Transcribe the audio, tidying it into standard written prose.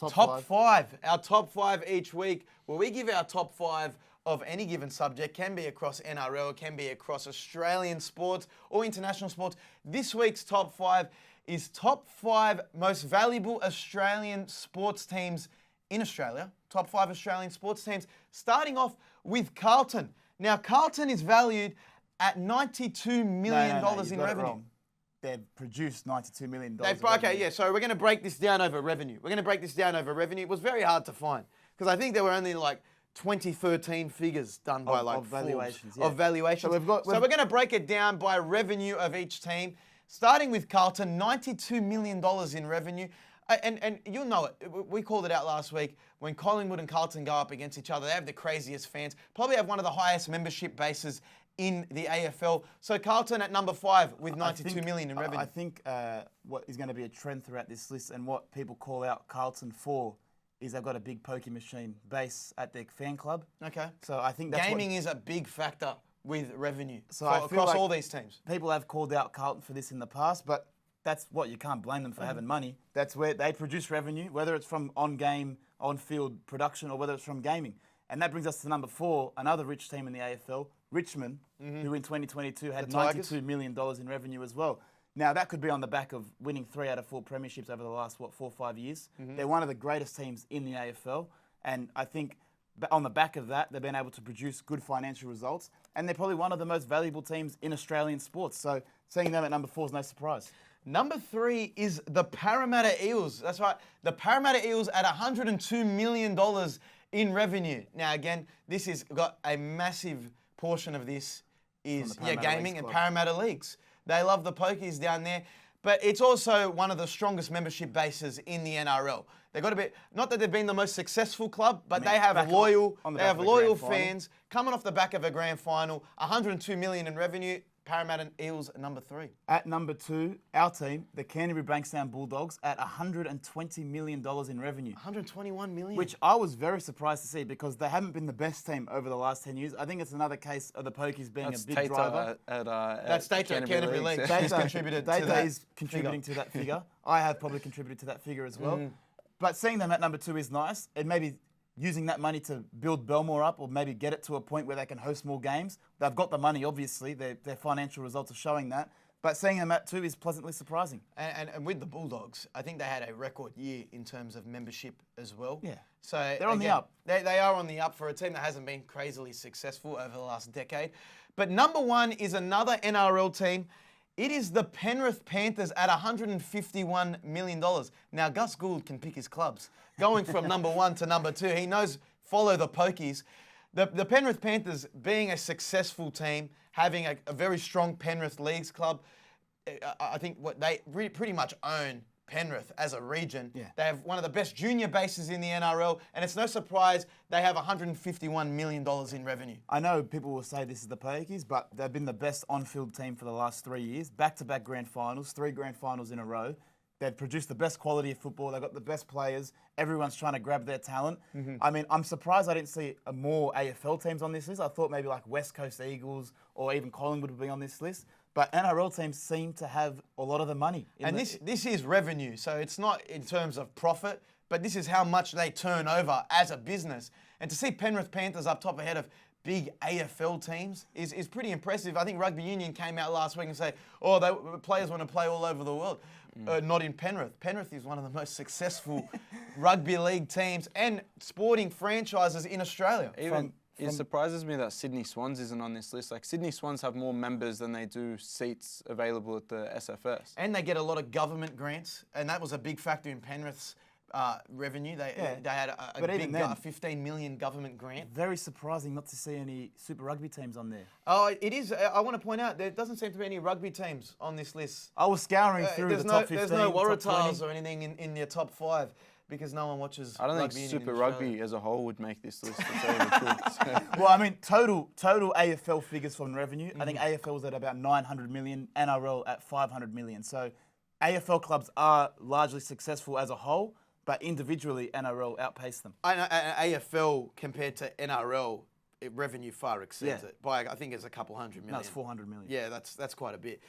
Top five. Our top five each week, where we give our top five of any given subject. Can be across NRL, can be across Australian sports or international sports. This week's top five is top five most valuable Australian sports teams in Australia. Top five Australian sports teams. Starting off with Carlton. Now, Carlton is valued at $92 million in revenue. They've produced $92 million. Okay, yeah, so we're going to break this down over revenue. It was very hard to find because I think there were only like 2013 figures done by of valuations. Of valuations. So we're going to break it down by revenue of each team. Starting with Carlton, $92 million in revenue. And you'll know it. We called it out last week. When Collingwood and Carlton go up against each other, they have the craziest fans. Probably have one of the highest membership bases in the AFL. So Carlton at number 5 with $92 million in revenue. I think what is going to be a trend throughout this list and what people call out Carlton for is they've got a big pokie machine base at their fan club. Okay. So I think that's gaming is a big factor with revenue across like all these teams. People have called out Carlton for this in the past, but that's what you can't blame them for having money. That's where they produce revenue, whether it's from on-game, on-field production or whether it's from gaming. And that brings us to number 4, another rich team in the AFL, Richmond, who in 2022 had $92 million in revenue as well. Now, that could be on the back of winning 3 out of 4 premierships over the last, 4 or 5 years. They're one of the greatest teams in the AFL. And I think on the back of that, they've been able to produce good financial results. And they're probably one of the most valuable teams in Australian sports. So seeing them at number 4 is no surprise. Number 3 is the Parramatta Eels. That's right. The Parramatta Eels at $102 million in revenue. Now, again, this has got a massive portion of this is gaming and Parramatta leagues. They love the pokies down there, but it's also one of the strongest membership bases in the NRL. They've got a bit, not that they've been the most successful club, but they have loyal fans coming off the back of a grand final. $102 million in revenue. Parramatta Eels number 3. At number 2, our team, the Canterbury Bankstown Bulldogs, at $120 million in revenue. $121 million. Which I was very surprised to see because they haven't been the best team over the last 10 years. I think it's another case of the pokies being a big driver. That's Tato at Canterbury League. Tato contributed to that. Is contributing to that figure. I have probably contributed to that figure as well. But seeing them at number 2 is nice. It may be using that money to build Belmore up or maybe get it to a point where they can host more games. They've got the money, obviously. Their financial results are showing that. But seeing them at 2 is pleasantly surprising. And with the Bulldogs, I think they had a record year in terms of membership as well. Yeah. So they're on the up. They are on the up for a team that hasn't been crazily successful over the last decade. But number 1 is another NRL team. It is the Penrith Panthers at $151 million. Now, Gus Gould can pick his clubs. Going from number 1 to number 2, he knows follow the pokies. The Penrith Panthers being a successful team, having a very strong Penrith Leagues club, I think they pretty much own Penrith as a region. Yeah. They have one of the best junior bases in the NRL, and it's no surprise they have $151 million in revenue. I know people will say this is the pokies, but they've been the best on-field team for the last 3 years. Back-to-back grand finals, 3 grand finals in a row. They've produced the best quality of football. They've got the best players. Everyone's trying to grab their talent. I mean, I'm surprised I didn't see more AFL teams on this list. I thought maybe like West Coast Eagles or even Collingwood would be on this list. But NRL teams seem to have a lot of the money. And this is revenue, so it's not in terms of profit, but this is how much they turn over as a business. And to see Penrith Panthers up top ahead of big AFL teams is pretty impressive. I think Rugby Union came out last week and say, players want to play all over the world. Not in Penrith. Penrith is one of the most successful rugby league teams and sporting franchises in Australia. It surprises me that Sydney Swans isn't on this list. Like, Sydney Swans have more members than they do seats available at the SFS. And they get a lot of government grants, and that was a big factor in Penrith's revenue. They had a big $15 million government grant. Very surprising not to see any Super Rugby teams on there. Oh, it is. I want to point out, there doesn't seem to be any rugby teams on this list. I was scouring through the top 15, There's no Waratahs or anything in your top 5. Because no one watches. I don't think Super Rugby as a whole would make this list. To tell you the truth. So. Well, I mean, total AFL figures from revenue. I think AFL was at about 900 million, NRL at 500 million. So AFL clubs are largely successful as a whole, but individually NRL outpaced them. AFL compared to NRL, revenue far exceeds it by, I think it's a couple hundred million. No, it's 400 million. Yeah, that's quite a bit.